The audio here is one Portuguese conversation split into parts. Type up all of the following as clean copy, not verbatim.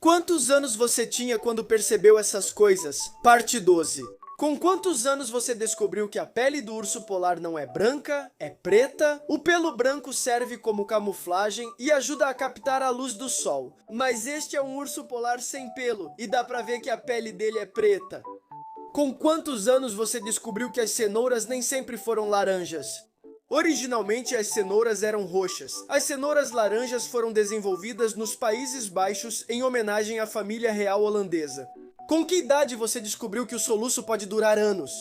Quantos anos você tinha quando percebeu essas coisas? Parte 12. Com quantos anos você descobriu que a pele do urso polar não é branca, é preta? O pelo branco serve como camuflagem e ajuda a captar a luz do sol. Mas este é um urso polar sem pelo e dá pra ver que a pele dele é preta. Com quantos anos você descobriu que as cenouras nem sempre foram laranjas? Originalmente, as cenouras eram roxas. As cenouras laranjas foram desenvolvidas nos Países Baixos em homenagem à família real holandesa. Com que idade você descobriu que o soluço pode durar anos?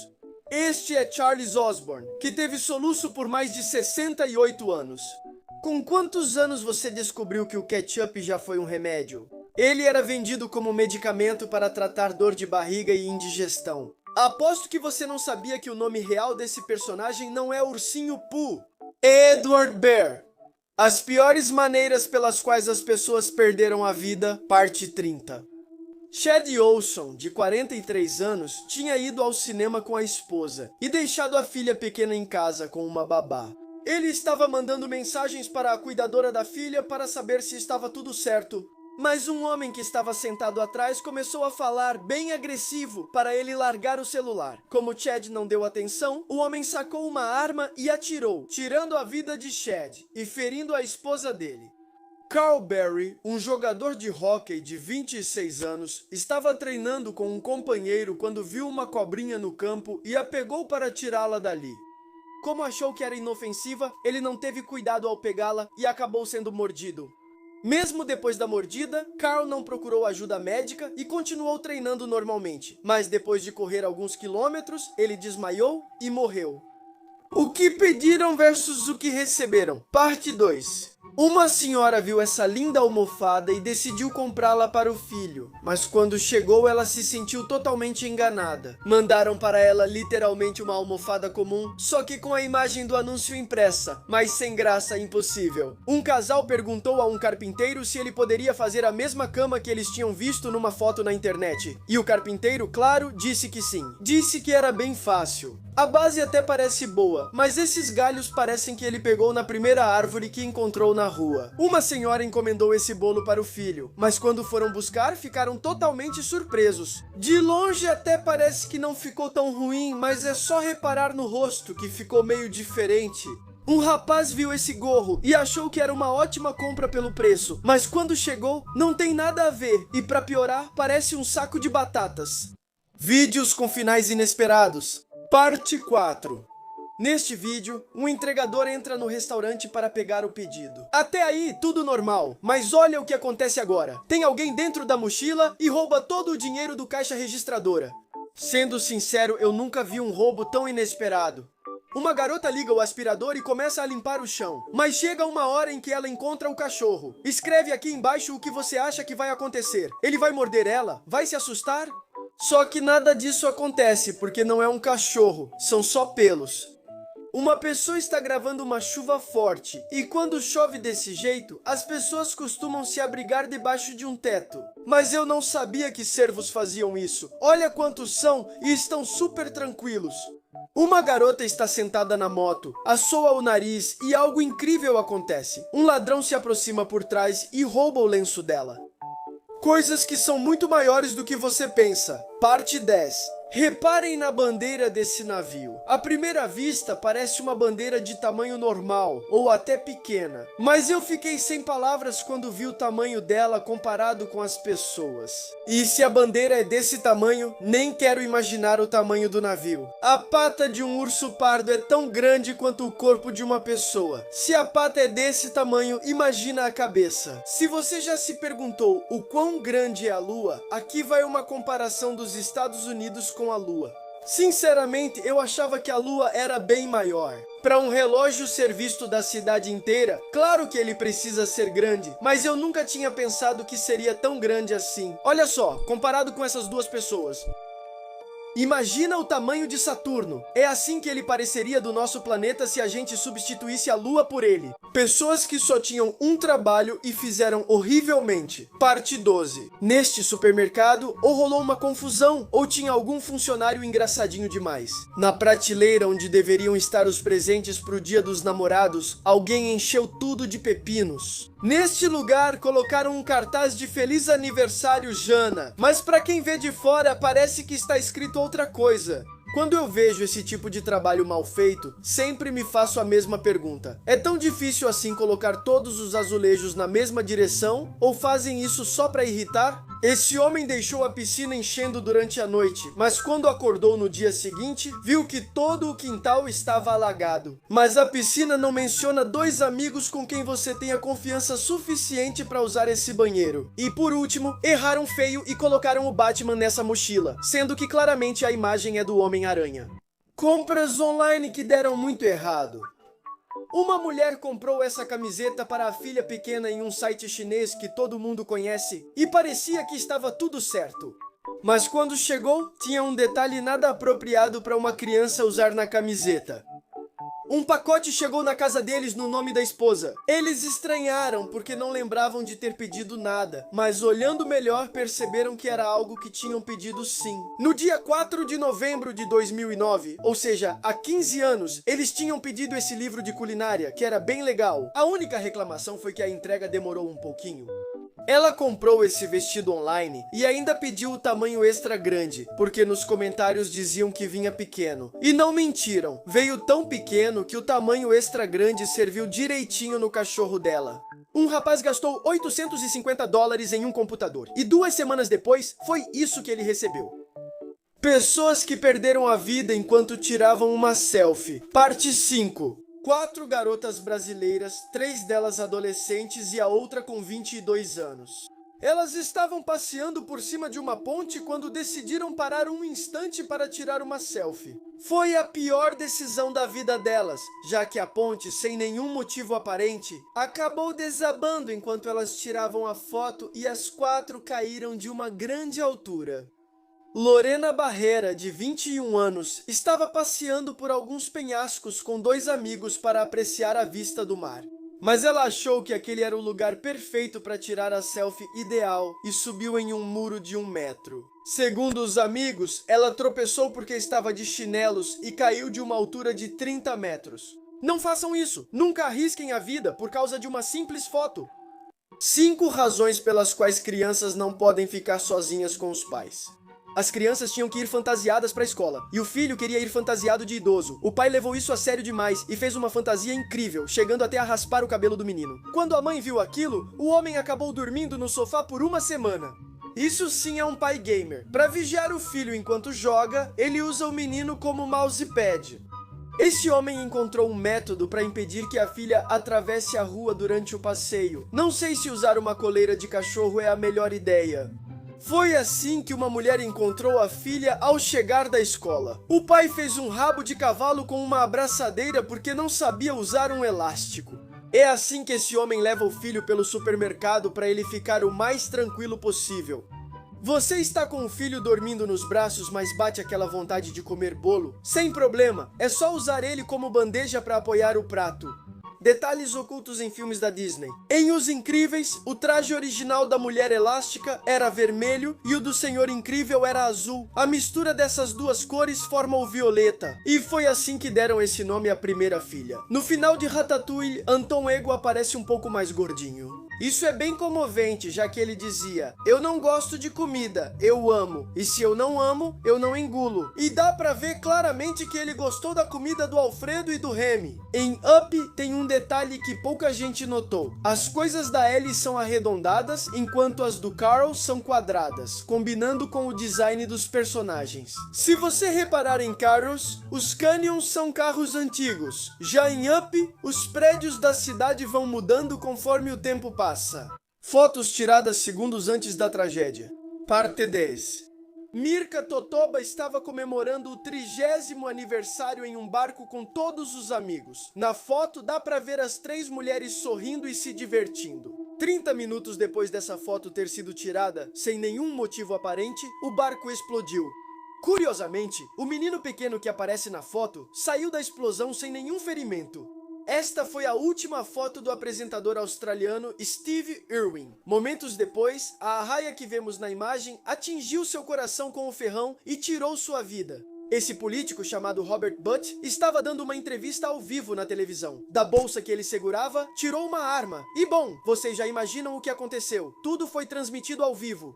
Este é Charles Osborne, que teve soluço por mais de 68 anos. Com quantos anos você descobriu que o ketchup já foi um remédio? Ele era vendido como medicamento para tratar dor de barriga e indigestão. Aposto que você não sabia que o nome real desse personagem não é Ursinho Pooh, é Edward Bear. As piores maneiras pelas quais as pessoas perderam a vida, parte 30. Chad Olson, de 43 anos, tinha ido ao cinema com a esposa e deixado a filha pequena em casa com uma babá. Ele estava mandando mensagens para a cuidadora da filha para saber se estava tudo certo. Mas um homem que estava sentado atrás começou a falar bem agressivo para ele largar o celular. Como Chad não deu atenção, o homem sacou uma arma e atirou, tirando a vida de Chad e ferindo a esposa dele. Carl Berry, um jogador de hóquei de 26 anos, estava treinando com um companheiro quando viu uma cobrinha no campo e a pegou para tirá-la dali. Como achou que era inofensiva, ele não teve cuidado ao pegá-la e acabou sendo mordido. Mesmo depois da mordida, Carl não procurou ajuda médica e continuou treinando normalmente, mas depois de correr alguns quilômetros, ele desmaiou e morreu. O que pediram versus o que receberam. Parte 2. Uma senhora viu essa linda almofada e decidiu comprá-la para o filho, mas quando chegou ela se sentiu totalmente enganada. Mandaram para ela literalmente uma almofada comum, só que com a imagem do anúncio impressa, mas sem graça impossível. Um casal perguntou a um carpinteiro se ele poderia fazer a mesma cama que eles tinham visto numa foto na internet, e o carpinteiro, claro, disse que sim. Disse que era bem fácil. A base até parece boa, mas esses galhos parecem que ele pegou na primeira árvore que encontrou na rua. Uma senhora encomendou esse bolo para o filho, mas quando foram buscar, ficaram totalmente surpresos. De longe até parece que não ficou tão ruim, mas é só reparar no rosto que ficou meio diferente. Um rapaz viu esse gorro e achou que era uma ótima compra pelo preço, mas quando chegou, não tem nada a ver e para piorar, parece um saco de batatas. Vídeos com finais inesperados. Parte 4. Neste vídeo, um entregador entra no restaurante para pegar o pedido. Até aí, tudo normal, mas olha o que acontece agora. Tem alguém dentro da mochila e rouba todo o dinheiro do caixa registradora. Sendo sincero, eu nunca vi um roubo tão inesperado. Uma garota liga o aspirador e começa a limpar o chão, mas chega uma hora em que ela encontra o cachorro. Escreve aqui embaixo o que você acha que vai acontecer. Ele vai morder ela? Vai se assustar? Só que nada disso acontece, porque não é um cachorro, são só pelos. Uma pessoa está gravando uma chuva forte, e quando chove desse jeito, as pessoas costumam se abrigar debaixo de um teto. Mas eu não sabia que cervos faziam isso. Olha quantos são e estão super tranquilos. Uma garota está sentada na moto, assoa o nariz e algo incrível acontece. Um ladrão se aproxima por trás e rouba o lenço dela. Coisas que são muito maiores do que você pensa. Parte 10. Reparem na bandeira desse navio. À primeira vista, parece uma bandeira de tamanho normal, ou até pequena. Mas eu fiquei sem palavras quando vi o tamanho dela comparado com as pessoas. E se a bandeira é desse tamanho, nem quero imaginar o tamanho do navio. A pata de um urso pardo é tão grande quanto o corpo de uma pessoa. Se a pata é desse tamanho, imagina a cabeça. Se você já se perguntou o quão grande é a Lua, aqui vai uma comparação dos Estados Unidos com a Lua. Sinceramente, eu achava que a Lua era bem maior. Para um relógio ser visto da cidade inteira, claro que ele precisa ser grande, mas eu nunca tinha pensado que seria tão grande assim. Olha só, comparado com essas duas pessoas. Imagina o tamanho de Saturno. É assim que ele pareceria do nosso planeta se a gente substituísse a Lua por ele. Pessoas que só tinham um trabalho e fizeram horrivelmente. Parte 12. Neste supermercado, ou rolou uma confusão, ou tinha algum funcionário engraçadinho demais. Na prateleira onde deveriam estar os presentes pro Dia dos Namorados, alguém encheu tudo de pepinos. Neste lugar, colocaram um cartaz de Feliz Aniversário, Jana, mas para quem vê de fora, parece que está escrito outra coisa. Quando eu vejo esse tipo de trabalho mal feito, sempre me faço a mesma pergunta. É tão difícil assim colocar todos os azulejos na mesma direção? Ou fazem isso só para irritar? Esse homem deixou a piscina enchendo durante a noite, mas quando acordou no dia seguinte, viu que todo o quintal estava alagado. Mas a piscina não menciona 2 amigos com quem você tenha confiança suficiente para usar esse banheiro. E por último, erraram feio e colocaram o Batman nessa mochila, sendo que claramente a imagem é do Homem-Aranha. Compras online que deram muito errado. Uma mulher comprou essa camiseta para a filha pequena em um site chinês que todo mundo conhece e parecia que estava tudo certo. Mas quando chegou, tinha um detalhe nada apropriado para uma criança usar na camiseta. Um pacote chegou na casa deles no nome da esposa. Eles estranharam porque não lembravam de ter pedido nada, mas olhando melhor perceberam que era algo que tinham pedido sim. No dia 4 de novembro de 2009, ou seja, há 15 anos, eles tinham pedido esse livro de culinária, que era bem legal. A única reclamação foi que a entrega demorou um pouquinho. Ela comprou esse vestido online e ainda pediu o tamanho extra grande, porque nos comentários diziam que vinha pequeno. E não mentiram, veio tão pequeno que o tamanho extra grande serviu direitinho no cachorro dela. Um rapaz gastou $850 em um computador, e 2 semanas depois, foi isso que ele recebeu. Pessoas que perderam a vida enquanto tiravam uma selfie. Parte 5. 4 garotas brasileiras, 3 delas adolescentes e a outra com 22 anos. Elas estavam passeando por cima de uma ponte quando decidiram parar um instante para tirar uma selfie. Foi a pior decisão da vida delas, já que a ponte, sem nenhum motivo aparente, acabou desabando enquanto elas tiravam a foto e as 4 caíram de uma grande altura. Lorena Barrera, de 21 anos, estava passeando por alguns penhascos com 2 amigos para apreciar a vista do mar. Mas ela achou que aquele era o lugar perfeito para tirar a selfie ideal e subiu em um muro de 1 metro. Segundo os amigos, ela tropeçou porque estava de chinelos e caiu de uma altura de 30 metros. Não façam isso! Nunca arrisquem a vida por causa de uma simples foto. 5 razões pelas quais crianças não podem ficar sozinhas com os pais. As crianças tinham que ir fantasiadas para a escola, e o filho queria ir fantasiado de idoso. O pai levou isso a sério demais e fez uma fantasia incrível, chegando até a raspar o cabelo do menino. Quando a mãe viu aquilo, o homem acabou dormindo no sofá por 1 semana. Isso sim é um pai gamer. Para vigiar o filho enquanto joga, ele usa o menino como mousepad. Esse homem encontrou um método para impedir que a filha atravesse a rua durante o passeio. Não sei se usar uma coleira de cachorro é a melhor ideia. Foi assim que uma mulher encontrou a filha ao chegar da escola. O pai fez um rabo de cavalo com uma abraçadeira porque não sabia usar um elástico. É assim que esse homem leva o filho pelo supermercado para ele ficar o mais tranquilo possível. Você está com o filho dormindo nos braços, mas bate aquela vontade de comer bolo? Sem problema, é só usar ele como bandeja para apoiar o prato. Detalhes ocultos em filmes da Disney. Em Os Incríveis, o traje original da Mulher Elástica era vermelho e o do Senhor Incrível era azul. A mistura dessas 2 cores forma o violeta. E foi assim que deram esse nome à primeira filha. No final de Ratatouille, Anton Ego aparece um pouco mais gordinho. Isso é bem comovente, já que ele dizia: eu não gosto de comida, eu amo. E se eu não amo, eu não engulo. E dá pra ver claramente que ele gostou da comida do Alfredo e do Remy. Em Up, tem um detalhe que pouca gente notou. As coisas da Ellie são arredondadas, enquanto as do Carl são quadradas, combinando com o design dos personagens. Se você reparar em Carros, os Canyons são carros antigos. Já em Up, os prédios da cidade vão mudando conforme o tempo passa. Fotos tiradas segundos antes da tragédia. Parte 10. Mirka Totoba estava comemorando o 30º aniversário em um barco com todos os amigos. Na foto dá pra ver as 3 mulheres sorrindo e se divertindo. 30 minutos depois dessa foto ter sido tirada, sem nenhum motivo aparente, o barco explodiu. Curiosamente, o menino pequeno que aparece na foto saiu da explosão sem nenhum ferimento. Esta foi a última foto do apresentador australiano Steve Irwin. Momentos depois, a arraia que vemos na imagem atingiu seu coração com o ferrão e tirou sua vida. Esse político, chamado Robert Butt, estava dando uma entrevista ao vivo na televisão. Da bolsa que ele segurava, tirou uma arma. E bom, vocês já imaginam o que aconteceu. Tudo foi transmitido ao vivo.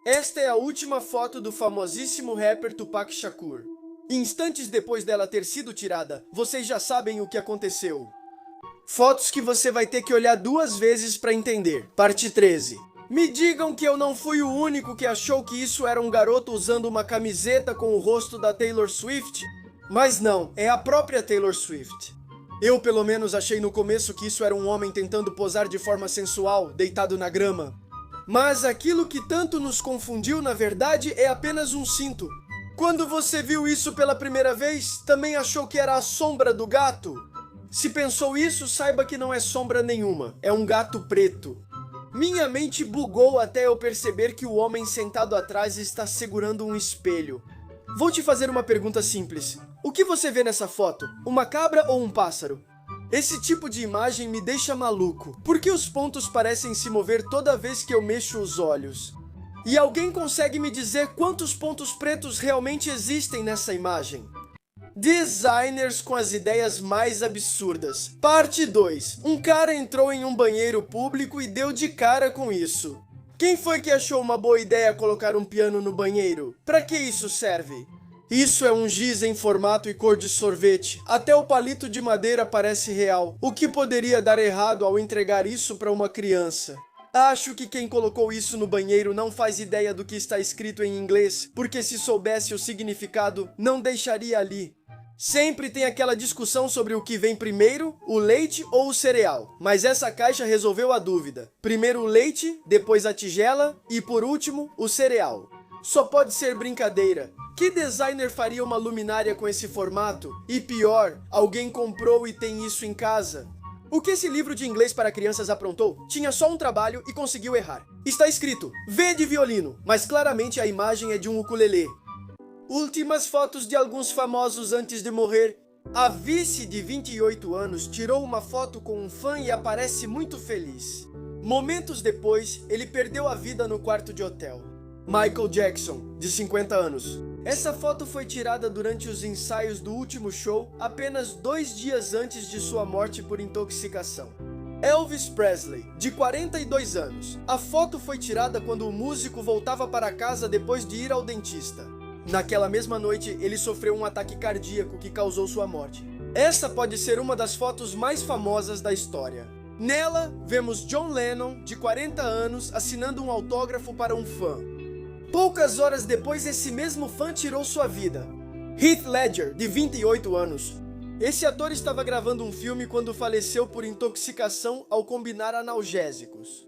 Esta é a última foto do famosíssimo rapper Tupac Shakur. Instantes depois dela ter sido tirada, vocês já sabem o que aconteceu. Fotos que você vai ter que olhar 2 vezes para entender. Parte 13. Me digam que eu não fui o único que achou que isso era um garoto usando uma camiseta com o rosto da Taylor Swift? Mas não, é a própria Taylor Swift. Eu pelo menos achei no começo que isso era um homem tentando posar de forma sensual, deitado na grama. Mas aquilo que tanto nos confundiu na verdade é apenas um cinto. Quando você viu isso pela primeira vez, também achou que era a sombra do gato? Se pensou isso, saiba que não é sombra nenhuma, é um gato preto. Minha mente bugou até eu perceber que o homem sentado atrás está segurando um espelho. Vou te fazer uma pergunta simples. O que você vê nessa foto? Uma cabra ou um pássaro? Esse tipo de imagem me deixa maluco. Por que os pontos parecem se mover toda vez que eu mexo os olhos? E alguém consegue me dizer quantos pontos pretos realmente existem nessa imagem? Designers com as ideias mais absurdas. Parte 2. Um cara entrou em um banheiro público e deu de cara com isso. Quem foi que achou uma boa ideia colocar um piano no banheiro? Pra que isso serve? Isso é um giz em formato e cor de sorvete. Até o palito de madeira parece real. O que poderia dar errado ao entregar isso para uma criança? Acho que quem colocou isso no banheiro não faz ideia do que está escrito em inglês, porque se soubesse o significado, não deixaria ali. Sempre tem aquela discussão sobre o que vem primeiro, o leite ou o cereal. Mas essa caixa resolveu a dúvida. Primeiro o leite, depois a tigela e por último o cereal. Só pode ser brincadeira. Que designer faria uma luminária com esse formato? E pior, alguém comprou e tem isso em casa. O que esse livro de inglês para crianças aprontou? Tinha só um trabalho e conseguiu errar. Está escrito V de violino, mas claramente a imagem é de um ukulele. Últimas fotos de alguns famosos antes de morrer. A vice de 28 anos tirou uma foto com um fã e aparece muito feliz. Momentos depois, ele perdeu a vida no quarto de hotel. Michael Jackson, de 50 anos. Essa foto foi tirada durante os ensaios do último show, apenas 2 dias antes de sua morte por intoxicação. Elvis Presley, de 42 anos. A foto foi tirada quando o músico voltava para casa depois de ir ao dentista. Naquela mesma noite, ele sofreu um ataque cardíaco que causou sua morte. Essa pode ser uma das fotos mais famosas da história. Nela, vemos John Lennon, de 40 anos, assinando um autógrafo para um fã. Poucas horas depois, esse mesmo fã tirou sua vida. Heath Ledger, de 28 anos. Esse ator estava gravando um filme quando faleceu por intoxicação ao combinar analgésicos.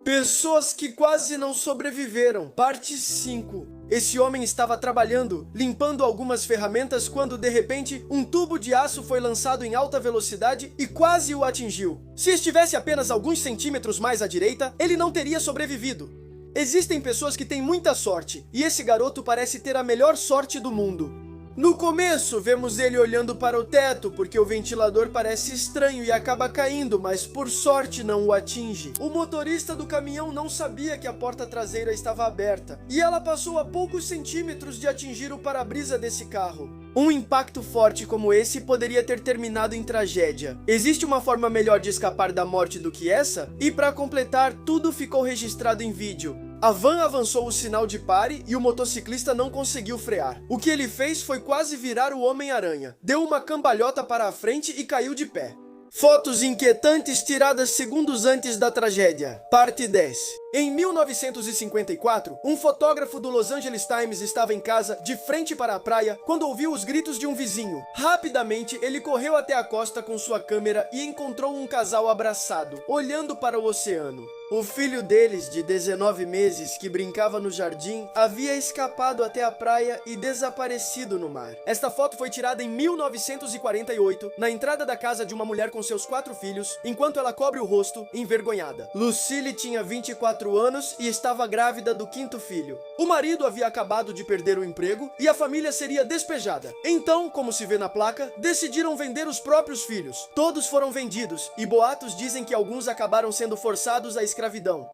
Pessoas que quase não sobreviveram. Parte 5. Esse homem estava trabalhando, limpando algumas ferramentas quando, de repente, um tubo de aço foi lançado em alta velocidade e quase o atingiu. Se estivesse apenas alguns centímetros mais à direita, ele não teria sobrevivido. Existem pessoas que têm muita sorte, e esse garoto parece ter a melhor sorte do mundo. No começo, vemos ele olhando para o teto, porque o ventilador parece estranho e acaba caindo, mas por sorte não o atinge. O motorista do caminhão não sabia que a porta traseira estava aberta, e ela passou a poucos centímetros de atingir o para-brisa desse carro. Um impacto forte como esse poderia ter terminado em tragédia. Existe uma forma melhor de escapar da morte do que essa? E para completar, tudo ficou registrado em vídeo. A van avançou o sinal de pare e o motociclista não conseguiu frear. O que ele fez foi quase virar o Homem-Aranha. Deu uma cambalhota para a frente e caiu de pé. Fotos inquietantes tiradas segundos antes da tragédia. Parte 10. Em 1954, um fotógrafo do Los Angeles Times estava em casa, de frente para a praia, quando ouviu os gritos de um vizinho. Rapidamente, ele correu até a costa com sua câmera e encontrou um casal abraçado, olhando para o oceano. O filho deles, de 19 meses, que brincava no jardim, havia escapado até a praia e desaparecido no mar. Esta foto foi tirada em 1948, na entrada da casa de uma mulher com seus 4 filhos, enquanto ela cobre o rosto, envergonhada. Lucille tinha 24 anos e estava grávida do 5º filho. O marido havia acabado de perder o emprego e a família seria despejada. Então, como se vê na placa, decidiram vender os próprios filhos. Todos foram vendidos e boatos dizem que alguns acabaram sendo forçados à escravidão.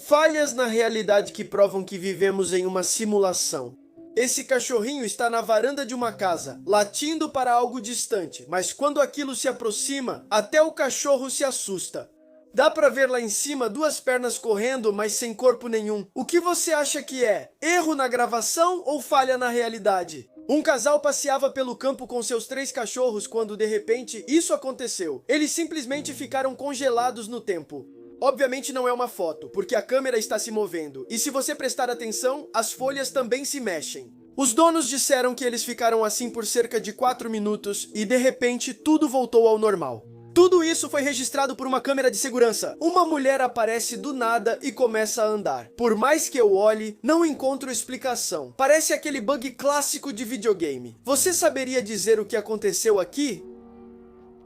Falhas na realidade que provam que vivemos em uma simulação. Esse cachorrinho está na varanda de uma casa, latindo para algo distante, mas quando aquilo se aproxima, até o cachorro se assusta. Dá pra ver lá em cima duas pernas correndo, mas sem corpo nenhum. O que você acha que é? Erro na gravação ou falha na realidade? Um casal passeava pelo campo com seus 3 cachorros quando, de repente, isso aconteceu. Eles simplesmente ficaram congelados no tempo. Obviamente não é uma foto, porque a câmera está se movendo, e se você prestar atenção, as folhas também se mexem. Os donos disseram que eles ficaram assim por cerca de 4 minutos, e de repente tudo voltou ao normal. Tudo isso foi registrado por uma câmera de segurança. Uma mulher aparece do nada e começa a andar. Por mais que eu olhe, não encontro explicação. Parece aquele bug clássico de videogame. Você saberia dizer o que aconteceu aqui?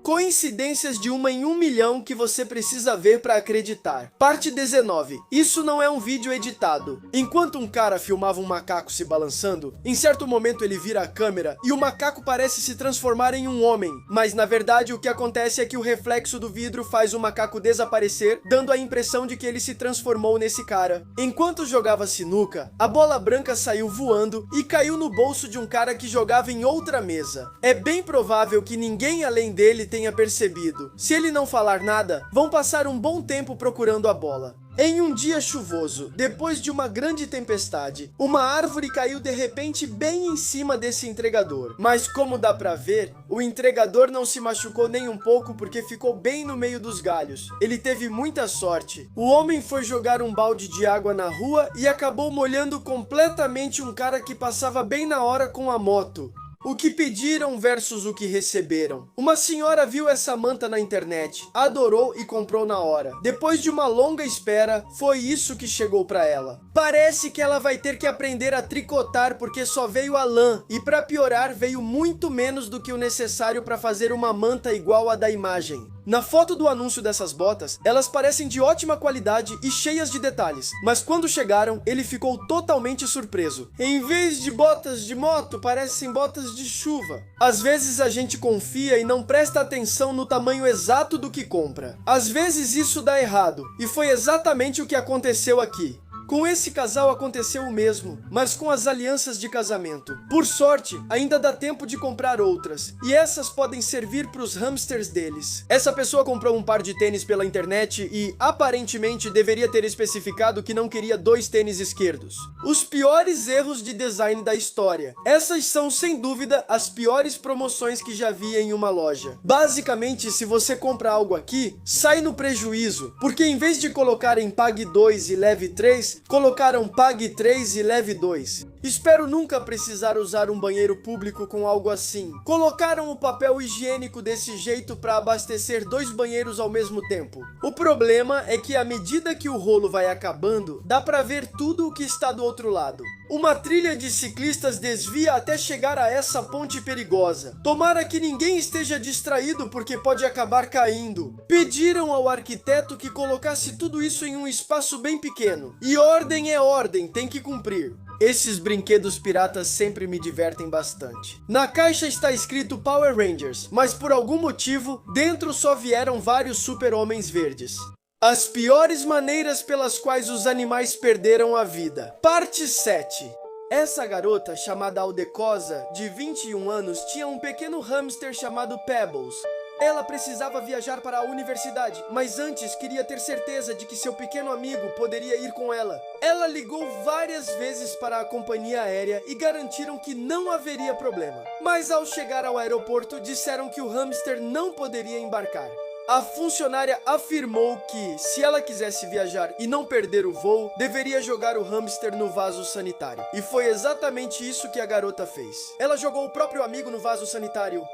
Coincidências de 1 em 1 milhão que você precisa ver para acreditar. Parte 19. Isso não é um vídeo editado. Enquanto um cara filmava um macaco se balançando, em certo momento ele vira a câmera e o macaco parece se transformar em um homem. Mas na verdade o que acontece é que o reflexo do vidro faz o macaco desaparecer, dando a impressão de que ele se transformou nesse cara. Enquanto jogava sinuca, a bola branca saiu voando e caiu no bolso de um cara que jogava em outra mesa. É bem provável que ninguém além dele tenha percebido. Se ele não falar nada, vão passar um bom tempo procurando a bola. Em um dia chuvoso, depois de uma grande tempestade, uma árvore caiu de repente bem em cima desse entregador. Mas como dá pra ver, o entregador não se machucou nem um pouco porque ficou bem no meio dos galhos. Ele teve muita sorte. O homem foi jogar um balde de água na rua e acabou molhando completamente um cara que passava bem na hora com a moto. O que pediram versus o que receberam. Uma senhora viu essa manta na internet, adorou e comprou na hora. Depois de uma longa espera, foi isso que chegou para ela. Parece que ela vai ter que aprender a tricotar porque só veio a lã e para piorar veio muito menos do que o necessário para fazer uma manta igual a da imagem. Na foto do anúncio dessas botas, elas parecem de ótima qualidade e cheias de detalhes, mas quando chegaram, ele ficou totalmente surpreso. Em vez de botas de moto, parecem botas de chuva. Às vezes a gente confia e não presta atenção no tamanho exato do que compra. Às vezes isso dá errado, e foi exatamente o que aconteceu aqui. Com esse casal aconteceu o mesmo, mas com as alianças de casamento. Por sorte, ainda dá tempo de comprar outras, e essas podem servir para os hamsters deles. Essa pessoa comprou um par de tênis pela internet e, aparentemente, deveria ter especificado que não queria 2 tênis esquerdos. Os piores erros de design da história. Essas são, sem dúvida, as piores promoções que já vi em uma loja. Basicamente, se você compra algo aqui, sai no prejuízo, porque em vez de colocar em pague 2 e leve 3, colocaram pague 3 e leve 2. Espero nunca precisar usar um banheiro público com algo assim. Colocaram o papel higiênico desse jeito para abastecer 2 banheiros ao mesmo tempo. O problema é que à medida que o rolo vai acabando, dá para ver tudo o que está do outro lado. Uma trilha de ciclistas desvia até chegar a essa ponte perigosa. Tomara que ninguém esteja distraído porque pode acabar caindo. Pediram ao arquiteto que colocasse tudo isso em um espaço bem pequeno. E ordem é ordem, tem que cumprir. Esses brinquedos piratas sempre me divertem bastante. Na caixa está escrito Power Rangers, mas por algum motivo, dentro só vieram vários super-homens verdes. As piores maneiras pelas quais os animais perderam a vida. Parte 7. Essa garota, chamada Aldecosa, de 21 anos, tinha um pequeno hamster chamado Pebbles. Ela precisava viajar para a universidade, mas antes queria ter certeza de que seu pequeno amigo poderia ir com ela. Ela ligou várias vezes para a companhia aérea e garantiram que não haveria problema. Mas ao chegar ao aeroporto, disseram que o hamster não poderia embarcar. A funcionária afirmou que, se ela quisesse viajar e não perder o voo, deveria jogar o hamster no vaso sanitário. E foi exatamente isso que a garota fez. Ela jogou o próprio amigo no vaso sanitário.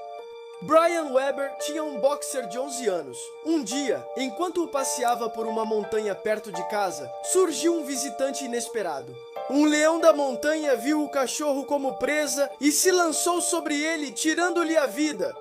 Brian Weber tinha um boxer de 11 anos. Um dia, enquanto o passeava por uma montanha perto de casa, surgiu um visitante inesperado. Um leão da montanha viu o cachorro como presa e se lançou sobre ele, tirando-lhe a vida.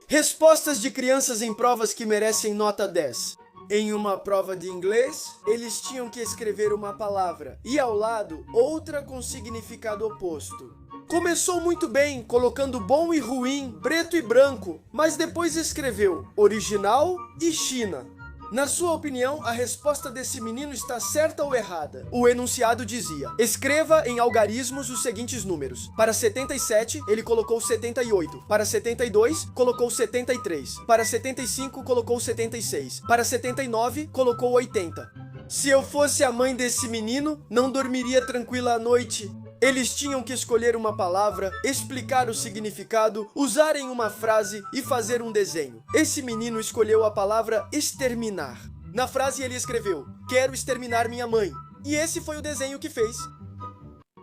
Respostas de crianças em provas que merecem nota 10. Em uma prova de inglês, eles tinham que escrever uma palavra e ao lado outra com significado oposto. Começou muito bem, colocando bom e ruim, preto e branco, mas depois escreveu original e China. Na sua opinião, a resposta desse menino está certa ou errada? O enunciado dizia: escreva em algarismos os seguintes números. Para 77, ele colocou 78. Para 72, colocou 73. Para 75, colocou 76. Para 79, colocou 80. Se eu fosse a mãe desse menino, não dormiria tranquila à noite. Eles tinham que escolher uma palavra, explicar o significado, usarem uma frase e fazer um desenho. Esse menino escolheu a palavra exterminar. Na frase ele escreveu: quero exterminar minha mãe. E esse foi o desenho que fez.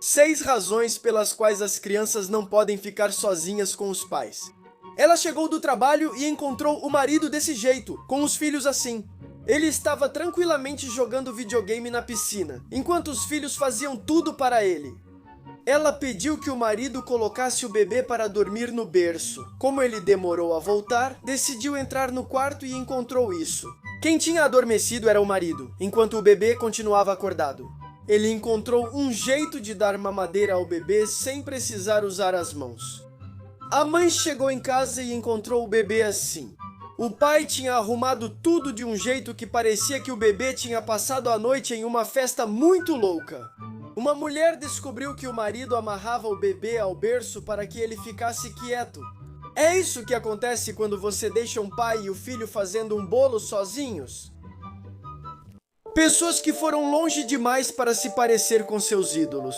6 razões pelas quais as crianças não podem ficar sozinhas com os pais. Ela chegou do trabalho e encontrou o marido desse jeito, com os filhos assim. Ele estava tranquilamente jogando videogame na piscina, enquanto os filhos faziam tudo para ele. Ela pediu que o marido colocasse o bebê para dormir no berço. Como ele demorou a voltar, decidiu entrar no quarto e encontrou isso. Quem tinha adormecido era o marido, enquanto o bebê continuava acordado. Ele encontrou um jeito de dar mamadeira ao bebê sem precisar usar as mãos. A mãe chegou em casa e encontrou o bebê assim. O pai tinha arrumado tudo de um jeito que parecia que o bebê tinha passado a noite em uma festa muito louca. Uma mulher descobriu que o marido amarrava o bebê ao berço para que ele ficasse quieto. É isso que acontece quando você deixa um pai e o filho fazendo um bolo sozinhos? Pessoas que foram longe demais para se parecer com seus ídolos.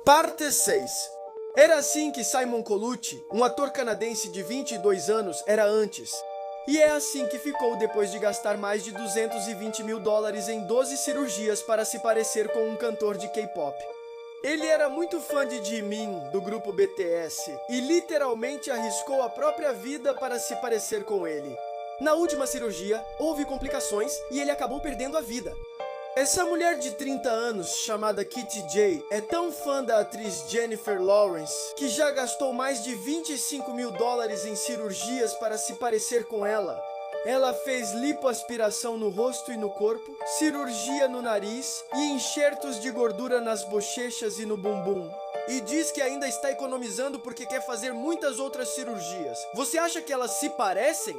Parte 6. Era assim que Simon Colucci, um ator canadense de 22 anos, era antes. E é assim que ficou depois de gastar mais de $220 mil em 12 cirurgias para se parecer com um cantor de K-pop. Ele era muito fã de Jimin, do grupo BTS, e literalmente arriscou a própria vida para se parecer com ele. Na última cirurgia, houve complicações e ele acabou perdendo a vida. Essa mulher de 30 anos, chamada Kitty J, é tão fã da atriz Jennifer Lawrence que já gastou mais de $25 mil em cirurgias para se parecer com ela. Ela fez lipoaspiração no rosto e no corpo, cirurgia no nariz e enxertos de gordura nas bochechas e no bumbum. E diz que ainda está economizando porque quer fazer muitas outras cirurgias. Você acha que elas se parecem?